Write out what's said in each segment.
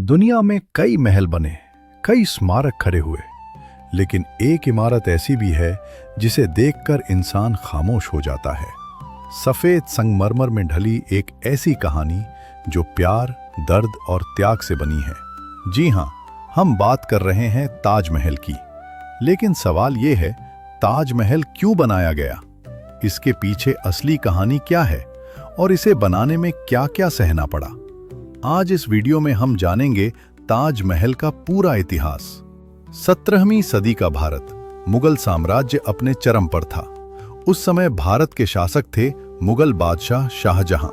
दुनिया में कई महल बने, कई स्मारक खड़े हुए, लेकिन एक इमारत ऐसी भी है जिसे देखकर इंसान खामोश हो जाता है। सफेद संगमरमर में ढली एक ऐसी कहानी जो प्यार, दर्द और त्याग से बनी है। जी हाँ, हम बात कर रहे हैं ताजमहल की। लेकिन सवाल ये है, ताजमहल क्यों बनाया गया? इसके पीछे असली कहानी क्या है और इसे बनाने में क्या-क्या सहना पड़ा? आज इस वीडियो में हम जानेंगे ताजमहल का पूरा इतिहास। 17वीं सदी का भारत, मुगल साम्राज्य अपने चरम पर था। उस समय भारत के शासक थे मुगल बादशाह शाहजहां।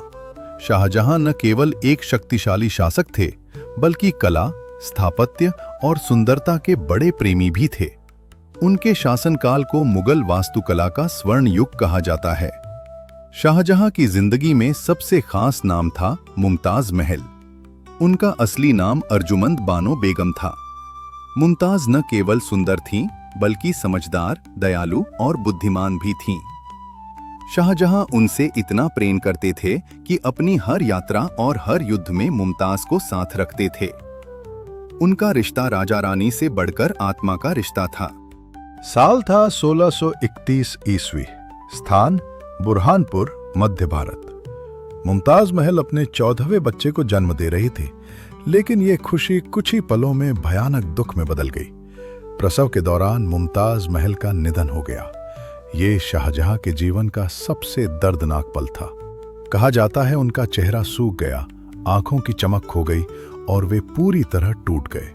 शाहजहां न केवल एक शक्तिशाली शासक थे, बल्कि कला, स्थापत्य और सुंदरता के बड़े प्रेमी भी थे। उनके शासनकाल को मुगल वास्तुकला का स्वर्ण युग कहा जाता है। शाहजहां की जिंदगी में सबसे खास नाम था मुमताज महल। उनका असली नाम अर्जुमंद बानो बेगम था। मुमताज न केवल सुंदर थीं, बल्कि समझदार, दयालु और बुद्धिमान भी थीं। शाहजहां उनसे इतना प्रेम करते थे कि अपनी हर यात्रा और हर युद्ध में मुमताज को साथ रखते थे। उनका रिश्ता राजा रानी से बढ़कर आत्मा का रिश्ता था। साल था 1631 ईस्वी। स्थान बुरहानपुर, मध्य भारत। मुमताज महल अपने 14वें बच्चे को जन्म दे रही थी, लेकिन ये खुशी कुछ ही पलों में भयानक दुख में बदल गई। प्रसव के दौरान मुमताज महल का निधन हो गया। ये शाहजहां के जीवन का सबसे दर्दनाक पल था। कहा जाता है उनका चेहरा सूख गया, आंखों की चमक खो गई और वे पूरी तरह टूट गए।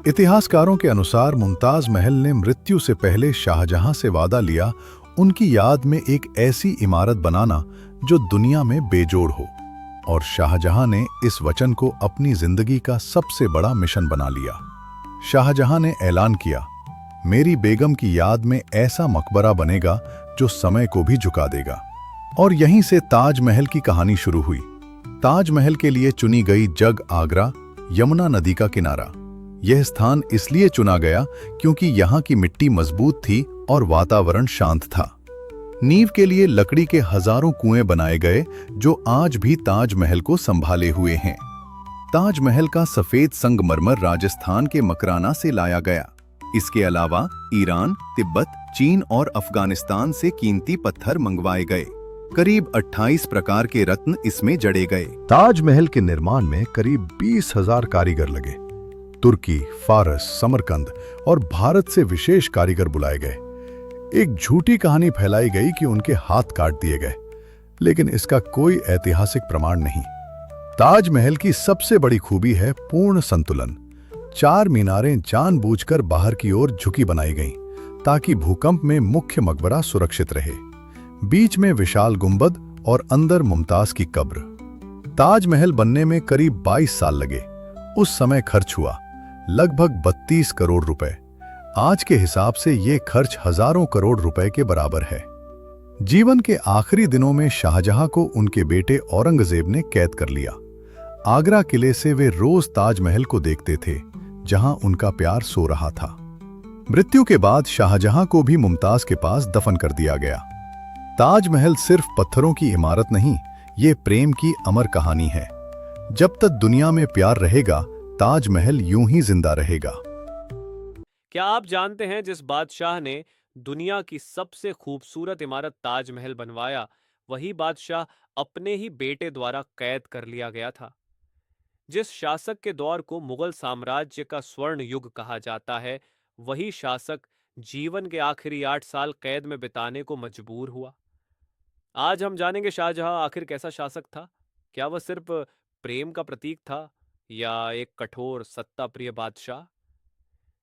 इतिहासकारों के अनुसार मुमताज महल ने मृत्यु से पहले शाहजहां से वादा लिया उनकी याद में एक ऐसी इमारत बनाना जो दुनिया में बेजोड़ हो, और शाहजहां ने इस वचन को अपनी जिंदगी का सबसे बड़ा मिशन बना लिया। शाहजहां ने ऐलान किया, मेरी बेगम की याद में ऐसा मकबरा बनेगा जो समय को भी झुका देगा। और यहीं से ताजमहल की कहानी शुरू हुई। ताजमहल के लिए चुनी गई जगह आगरा, यमुना नदी का किनारा। यह स्थान इसलिए चुना गया क्योंकि यहाँ की मिट्टी मजबूत थी और वातावरण शांत था। नींव के लिए लकड़ी के हजारों कुएं बनाए गए जो आज भी ताजमहल को संभाले हुए हैं। ताजमहल का सफेद संगमरमर राजस्थान के मकराना से लाया गया। इसके अलावा ईरान, तिब्बत, चीन और अफगानिस्तान से कीमती पत्थर मंगवाए गए। करीब 28 प्रकार के रत्न इसमें जड़े गए। ताजमहल के निर्माण में करीब 20,000 कारीगर लगे। तुर्की, फारस, समरकंद और भारत से विशेष कारीगर बुलाए गए। एक झूठी कहानी फैलाई गई कि उनके हाथ काट दिए गए, लेकिन इसका कोई ऐतिहासिक प्रमाण नहीं। ताजमहल की सबसे बड़ी खूबी है पूर्ण संतुलन। 4 मीनारें जानबूझकर बाहर की ओर झुकी बनाई गईं, ताकि भूकंप में मुख्य मकबरा सुरक्षित रहे। बीच में विशाल गुंबद और अंदर मुमताज की कब्र। ताजमहल बनने में करीब 22 साल लगे। उस समय खर्च हुआ लगभग 32 करोड़ रुपए। आज के हिसाब से ये खर्च हजारों करोड़ रुपए के बराबर है। जीवन के आखिरी दिनों में शाहजहां को उनके बेटे औरंगजेब ने कैद कर लिया। आगरा किले से वे रोज ताजमहल को देखते थे, जहां उनका प्यार सो रहा था। मृत्यु के बाद शाहजहां को भी मुमताज के पास दफन कर दिया गया। ताजमहल सिर्फ पत्थरों की इमारत नहीं, ये प्रेम की अमर कहानी है। जब तक दुनिया में प्यार रहेगा, ताजमहल यूं ही जिंदा रहेगा। क्या आप जानते हैं जिस बादशाह ने दुनिया की सबसे खूबसूरत इमारत ताजमहल बनवाया, वही बादशाह अपने ही बेटे द्वारा कैद कर लिया गया था। जिस शासक के दौर को मुगल साम्राज्य का स्वर्ण युग कहा जाता है, वही शासक जीवन के आखिरी 8 साल कैद में बिताने को मजबूर हुआ। आज हम जानेंगे शाहजहां आखिर कैसा शासक था। क्या वह सिर्फ प्रेम का प्रतीक था या एक कठोर सत्ता प्रिय बादशाह?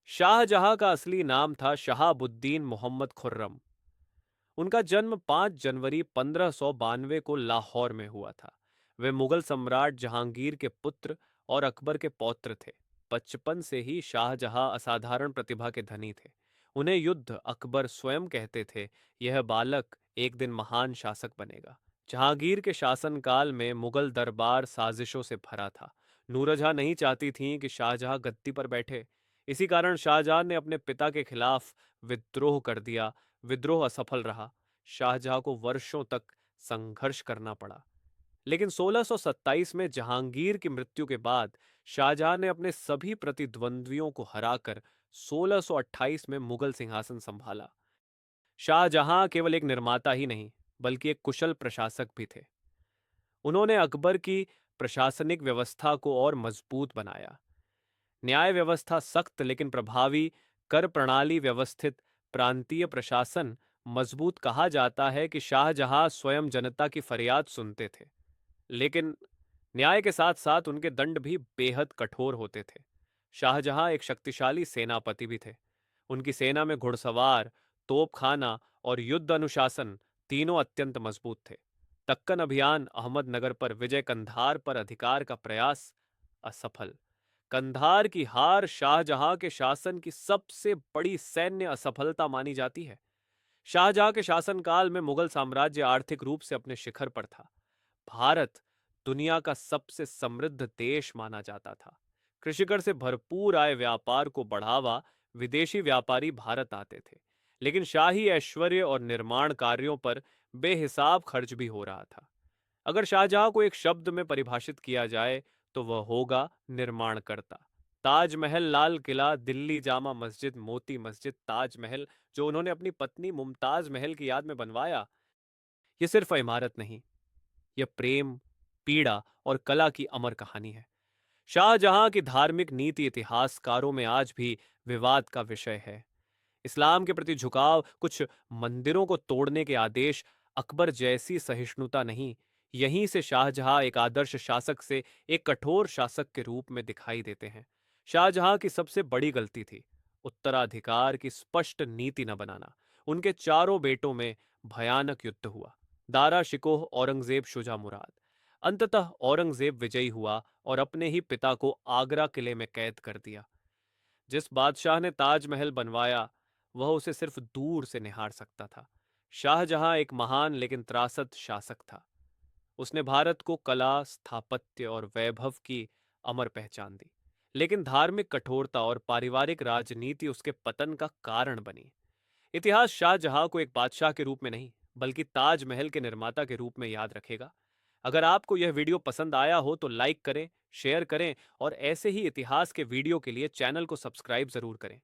शाहजहां का असली नाम था शहाबुद्दीन मोहम्मद खुर्रम। उनका जन्म 5 जनवरी 1592 को लाहौर में हुआ था। वे मुगल सम्राट जहांगीर के पुत्र और अकबर के पौत्र थे। बचपन से ही शाहजहां असाधारण प्रतिभा के धनी थे। उन्हें युद्ध अकबर स्वयं कहते थे, यह बालक एक दिन महान शासक बनेगा। जहांगीर के शासनकाल में मुगल दरबार साजिशों से भरा था। नूरजहां नहीं चाहती थीं कि शाहजहां गद्दी पर बैठे। इसी कारण शाहजहां ने अपने पिता के खिलाफ विद्रोह कर दिया। विद्रोह असफल रहा। शाहजहां को वर्षों तक संघर्ष करना पड़ा, लेकिन 1627 में जहांगीर की मृत्यु के बाद शाहजहां ने अपने सभी प्रतिद्वंद्वियों को हराकर 1628 में मुगल सिंहासन संभाला। शाहजहां केवल एक निर्माता ही नहीं, बल्कि एक कुशल प्रशासक भी थे। उन्होंने अकबर की प्रशासनिक व्यवस्था को और मजबूत बनाया। न्याय व्यवस्था सख्त लेकिन प्रभावी, कर प्रणाली व्यवस्थित, प्रांतीय प्रशासन मजबूत। कहा जाता है कि शाहजहां स्वयं जनता की फरियाद सुनते थे, लेकिन न्याय के साथ साथ उनके दंड भी बेहद कठोर होते थे। शाहजहां एक शक्तिशाली सेनापति भी थे। उनकी सेना में घुड़सवार, तोपखाना और युद्ध अनुशासन तीनों अत्यंत मजबूत थे। दक्कन अभियान, अहमदनगर पर विजय, कंधार पर अधिकार का प्रयास असफल। कंधार की हार शाहजहां के शासन की सबसे बड़ी सैन्य असफलता मानी जाती है। शाहजहां के शासनकाल में मुगल साम्राज्य आर्थिक रूप से अपने शिखर पर था। भारत दुनिया का सबसे समृद्ध देश माना जाता था। कृषिकर से भरपूर आय व्यापार को बढ़ावा, विदेशी व्यापारी भारत आते थे। लेकिन शाही ऐश्वर्य और निर्माण कार्यों पर बेहिसाब खर्च भी हो रहा था। अगर शाहजहां को एक शब्द में परिभाषित किया जाए तो वह होगा निर्माणकर्ता। ताजमहल, लाल किला, दिल्ली जामा मस्जिद, मोती मस्जिद, ताजमहल जो उन्होंने अपनी पत्नी मुमताज महल की याद में बनवाया, यह सिर्फ इमारत नहीं, यह प्रेम, पीड़ा और कला की अमर कहानी है। शाहजहां की धार्मिक नीति इतिहासकारों में आज भी विवाद का विषय है। इस्लाम के प्रति झुकाव, कुछ मंदिरों को तोड़ने के आदेश, अकबर जैसी सहिष्णुता नहीं। यहीं से शाहजहां एक आदर्श शासक से एक कठोर शासक के रूप में दिखाई देते हैं। शाहजहां की सबसे बड़ी गलती थी उत्तराधिकार की स्पष्ट नीति न बनाना। उनके चारों बेटों में भयानक युद्ध हुआ। दारा शिकोह, औरंगजेब, शुजा मुराद। अंततः औरंगजेब विजयी हुआ और अपने ही पिता को आगरा किले में कैद कर दिया। जिस बादशाह ने ताजमहल बनवाया, वह उसे सिर्फ दूर से निहार सकता था। शाहजहां एक महान लेकिन त्रासद शासक था। उसने भारत को कला, स्थापत्य और वैभव की अमर पहचान दी, लेकिन धार्मिक कठोरता और पारिवारिक राजनीति उसके पतन का कारण बनी। इतिहास शाहजहां को एक बादशाह के रूप में नहीं, बल्कि ताजमहल के निर्माता के रूप में याद रखेगा। अगर आपको यह वीडियो पसंद आया हो तो लाइक करें, शेयर करें और ऐसे ही इतिहास के वीडियो के लिए चैनल को सब्सक्राइब जरूर करें।